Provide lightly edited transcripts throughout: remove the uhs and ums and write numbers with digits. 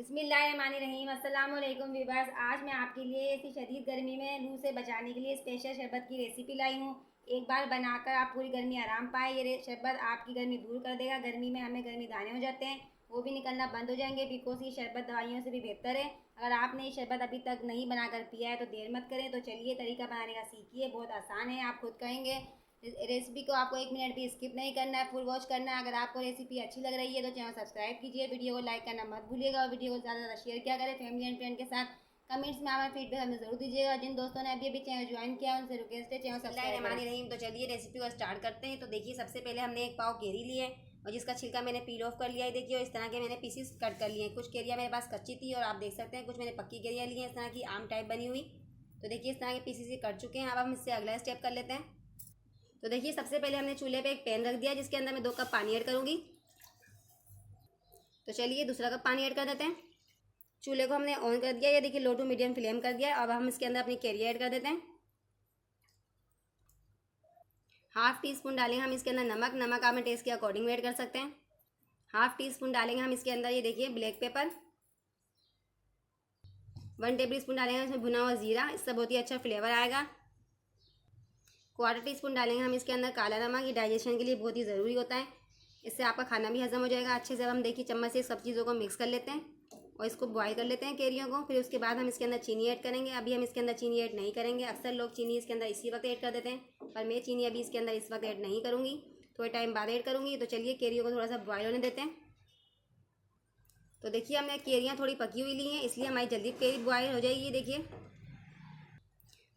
बिस्मिल्लाहिर्रहमानिर्रहीम। अस्सलाम वालेकुम वीवर्स। आज मैं आपके लिए इसी शदीद गर्मी में लू से बचाने के लिए स्पेशल शरबत की रेसिपी लाई हूँ। एक बार बनाकर आप पूरी गर्मी आराम पाए। ये शरबत आपकी गर्मी दूर कर देगा। गर्मी में हमें गर्मी दाने हो जाते हैं, वो भी निकलना बंद हो जाएंगे। बिकॉज ये शरबत दवाइयों से भी बेहतर है। अगर आपने ये शरबत अभी तक नहीं बनाकर पिया है तो देर मत करें। तो चलिए तरीका बनाने का सीखिए, बहुत आसान है, आप खुद कहेंगे। रेसिपी को आपको एक मिनट भी स्किप नहीं करना है, फुल वॉच करना है। अगर आपको रेसिपी अच्छी लग रही है तो चैनल सब्सक्राइब कीजिए, वीडियो को लाइक करना मत भूलिएगा और वीडियो को ज़्यादा ज़्यादा शेयर किया करें फैमिली एंड फ्रेंड के साथ। कमेंट्स में हमारा फीडबैक हमें जरूर दीजिएगा। जिन दोस्तों ने अभी अभी चैनल ज्वाइन किया है उनसे रिक्वेस्ट है चैनल सब्सक्राइब करें। तो चलिए रेसिपी को स्टार्ट करते हैं। तो देखिए सबसे पहले हमने एक पाव केरी लिए और जिसका छिलका मैंने पील ऑफ कर लिया है। देखिए इस तरह के मैंने पीसीस कट कर लिए हैं। कुछ केरिया मेरे पास कच्ची थी और आप देख सकते हैं कुछ मैंने पक्की केरिया ली है, इस तरह की आम टाइप बनी हुई। तो देखिए इस तरह के पीसीस ये कट चुके हैं। अब हम इससे अगला स्टेप कर लेते हैं। तो देखिए सबसे पहले हमने चूल्हे पे एक पैन रख दिया जिसके अंदर मैं 2 कप पानी ऐड करूँगी। तो चलिए दूसरा कप पानी ऐड कर देते हैं। चूल्हे को हमने ऑन कर दिया, ये देखिए लो टू मीडियम फ्लेम कर दिया है। अब हम इसके अंदर अपनी केरी ऐड कर देते हैं। हाफ टी स्पून डालेंगे हम इसके अंदर नमक आप अपने टेस्ट के अकॉर्डिंग ऐड कर सकते हैं। हाफ टी स्पून डालेंगे हम इसके अंदर ये देखिए ब्लैक पेपर। 1 टेबल स्पून डालेंगे इसमें भुना हुआ जीरा, इससे बहुत ही अच्छा फ्लेवर आएगा। 1/4 टी स्पून डालेंगे हम इसके अंदर काला नमक, ये डाइजेशन के लिए बहुत ही ज़रूरी होता है, इससे आपका खाना भी हजम हो जाएगा अच्छे से। अब हम देखिए चम्मच से सब चीज़ों को मिक्स कर लेते हैं और इसको बॉयल कर लेते हैं केरियों को। फिर उसके बाद हम इसके अंदर चीनी ऐड करेंगे। अभी हम इसके अंदर चीनी ऐड नहीं करेंगे, अक्सर लोग चीनी इसके अंदर इसी वक्त ऐड कर देते हैं, पर मैं चीनी अभी इसके अंदर इस वक्त ऐड नहीं करूँगी, थोड़े टाइम बाद ऐड करूँगी। तो चलिए केरियों को थोड़ा सा बॉयल होने देते हैं। तो देखिए हमने केरियाँ थोड़ी पकी हुई ली हैं, इसलिए हमारी जल्दी केरी बॉयल हो जाएगी। देखिए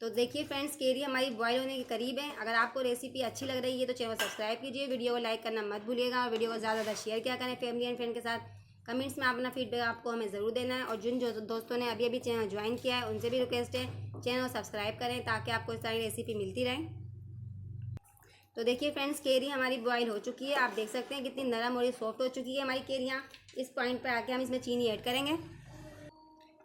तो देखिए फ्रेंड्स केरी हमारी बॉयल होने के करीब है। अगर आपको रेसिपी अच्छी लग रही है तो चैनल सब्सक्राइब कीजिए, वीडियो को लाइक करना मत भूलिएगा और वीडियो को ज़्यादा ज़्यादा शेयर किया करें फैमिली एंड फ्रेंड के साथ। कमेंट्स में अपना फीडबैक आपको हमें ज़रूर देना है। और जिन जो दोस्तों ने अभी अभी चैनल ज्वाइन किया है उनसे भी रिक्वेस्ट है चैनल सब्सक्राइब करें ताकि आपको इस सारी रेसिपी मिलती रहे। तो देखिए फ्रेंड्स केरी हमारी बॉयल हो चुकी है, आप देख सकते हैं कितनी नरम और सॉफ्ट हो चुकी है हमारी केरियाँ। इस पॉइंट पर आके हम इसमें चीनी ऐड करेंगे।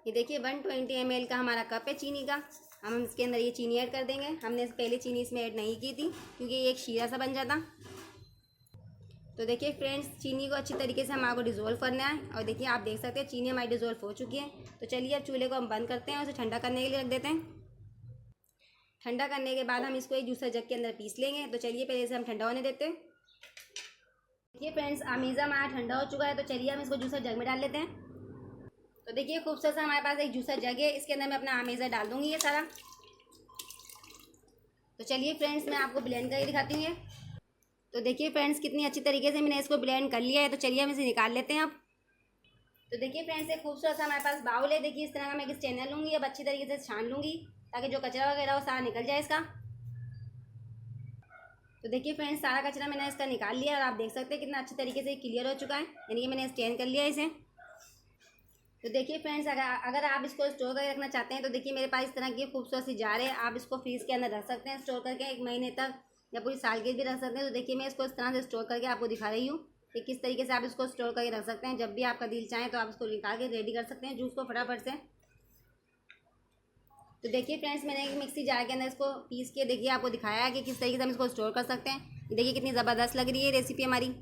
ये देखिए 120 ml का हमारा कप है चीनी का। हम इसके अंदर ये चीनी ऐड कर देंगे। हमने पहले चीनी इसमें ऐड नहीं की थी क्योंकि ये एक शीरा सा बन जाता। तो देखिए फ्रेंड्स चीनी को अच्छी तरीके से हमारे को डिज़ोल्व करना है और देखिए आप देख सकते हैं चीनी हमारी डिज़ोल्व हो चुकी है। तो चलिए अब चूल्हे को हम बंद करते हैं और उसे ठंडा करने के लिए रख देते हैं। ठंडा करने के बाद हम इसको एक जूसर जग के अंदर पीस लेंगे। तो चलिए पहले इसे हम ठंडा होने देते हैं। देखिए फ्रेंड्स अमीज़ा हमारा ठंडा हो चुका है, तो चलिए हम इसको जूसर जग में डाल लेते हैं। तो देखिए खूबसूरत सा हमारे पास एक जूसर जग है, इसके अंदर मैं अपना अमेज़ा डाल दूँगी ये सारा। तो चलिए फ्रेंड्स मैं आपको ब्लेंड करके दिखाती हूँ ये। तो देखिए फ्रेंड्स कितनी अच्छी तरीके से मैंने इसको ब्लेंड कर लिया है। तो चलिए हम इसे निकाल लेते हैं अब। तो देखिए फ्रेंड्स एक खूबसूरत सा हमारे पास बाउल है। देखिए इस तरह का मैं एक स्ट्रेनर लूँगी, अब अच्छी तरीके से छान लूँगी ताकि जो कचरा वगैरह वो सारा निकल जाए इसका। तो देखिए फ्रेंड्स सारा कचरा मैंने इसका निकाल लिया और आप देख सकते हैं कितना अच्छी तरीके से क्लियर हो चुका है, यानी कि मैंने स्ट्रेन कर लिया इसे। तो देखिए फ्रेंड्स अगर आप इसको स्टोर करके रखना चाहते हैं तो देखिए मेरे पास इस तरह की खूबसूरत सी जार है, आप इसको फ्रीज के अंदर रख सकते हैं स्टोर करके 1 महीने तक या पूरी साल के भी रख सकते हैं। तो देखिए मैं इसको इस तरह से स्टोर करके आपको दिखा रही हूँ कि किस तरीके से आप इसको स्टोर करके रख सकते हैं। जब भी आपका दिल चाहे तो आप इसको निकाल के रेडी कर सकते हैं जूस को फटाफट से। तो देखिए फ्रेंड्स मैंने एक मिक्सी जार के अंदर इसको पीस के देखिए आपको दिखाया है कि किस तरीके से हम इसको स्टोर कर सकते हैं। देखिए कितनी ज़बरदस्त लग रही है रेसिपी हमारी।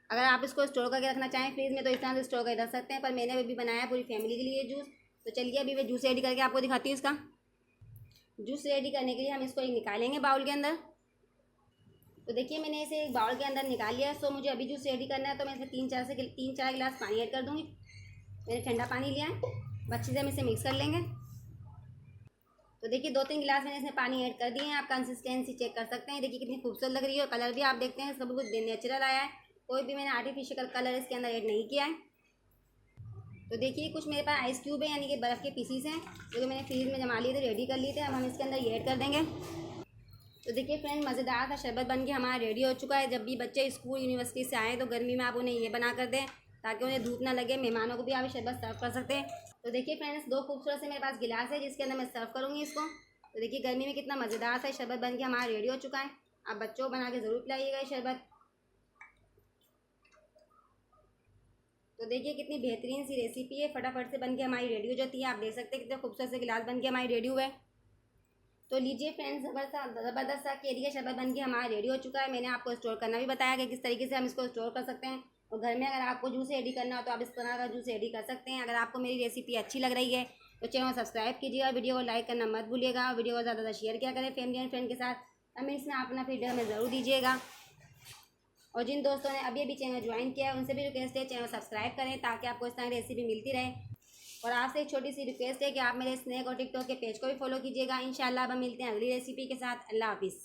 अगर आप इसको स्टोर करके रखना चाहें फ्रीज में तो इस तरह से स्टोर करके रख सकते हैं, पर मैंने अभी बनाया पूरी फैमिली के लिए जूस। तो चलिए अभी मैं जूस रेडी करके आपको दिखाती हूँ इसका। जूस रेडी करने के लिए हम इसको निकालेंगे बाउल के अंदर। तो देखिए मैंने इसे एक बाउल के अंदर निकाल लिया। सो मुझे अभी जूस रेडी करना है तो मैं इसमें 3-4 गिलास पानी ऐड कर दूँगी। मैंने ठंडा पानी लिया है, अच्छे से हम इसे मिक्स कर लेंगे। तो देखिए 2-3 गिलास मैंने इसमें पानी ऐड कर दिए हैं, आप कंसिस्टेंसी चेक कर सकते हैं। देखिए कितनी खूबसूरत लग रही है और कलर भी आप देखते हैं सब कुछ नेचुरल आया है, कोई भी मैंने आर्टिफिशियल कलर इसके अंदर ऐड नहीं किया है। तो देखिए कुछ मेरे पास आइस क्यूब है यानी कि बर्फ़ के पीसीस हैं जो कि मैंने फ्रीज में जमा लिए थे, रेडी कर लिए थे। अब हम इसके अंदर ये ऐड कर देंगे। तो देखिए फ्रेंड मज़ेदार सा शरबत बन के हमारा रेडी हो चुका है। जब भी बच्चे स्कूल यूनिवर्सिटी से आएँ तो गर्मी में आप उन्हें ये बना कर दें ताकि उन्हें धूप ना लगे। मेहमानों को भी आप शरबत सर्व कर सकते हैं। तो देखिए फ्रेंड्स 2 खूबसूरत से मेरे पास गिलास है जिसके अंदर मैं सर्व करूँगी इसको। तो देखिए गर्मी में कितना मज़ेदार सा शरबत बन के हमारा रेडी हो चुका है। आप बच्चों को बना के ज़रूर पिलाइएगा ये शरबत। तो देखिए कितनी बेहतरीन सी रेसिपी है, फटाफट से बन के हमारी रेडी हो जाती है। आप देख सकते हैं कितने खूबसूरत से गिलास बन के हमारी रेडी हुए। तो लीजिए फ्रेंड्स ज़बरदस्त सा केरी का शरबत बन के हमारा रेडी हो चुका है। मैंने आपको स्टोर करना भी बताया कि किस तरीके से हम इसको स्टोर कर सकते हैं। और घर में अगर आपको जूस रेडी करना हो तो आप इस तरह का जूस रेडी कर सकते हैं। अगर आपको मेरी रेसिपी अच्छी लग रही है तो चैनल को सब्सक्राइब कीजिएगा, वीडियो को लाइक करना मत भूलिएगा, वीडियो को ज़्यादा शेयर किया करें फैमिली एंड फ्रेंड के साथ। कमेंट्स में अपना फीडबैक में ज़रूर दीजिएगा। और जिन दोस्तों ने अभी अभी चैनल ज्वाइन किया है उनसे भी रिक्वेस्ट है चैनल सब्सक्राइब करें ताकि आपको इस तरह की रेसिपी मिलती रहे। और आपसे एक छोटी सी रिक्वेस्ट है कि आप मेरे स्नैक और टिकटॉक के पेज को भी फॉलो कीजिएगा। इंशाल्लाह अब हम मिलते हैं अगली रेसिपी के साथ। अल्लाह हाफिज़।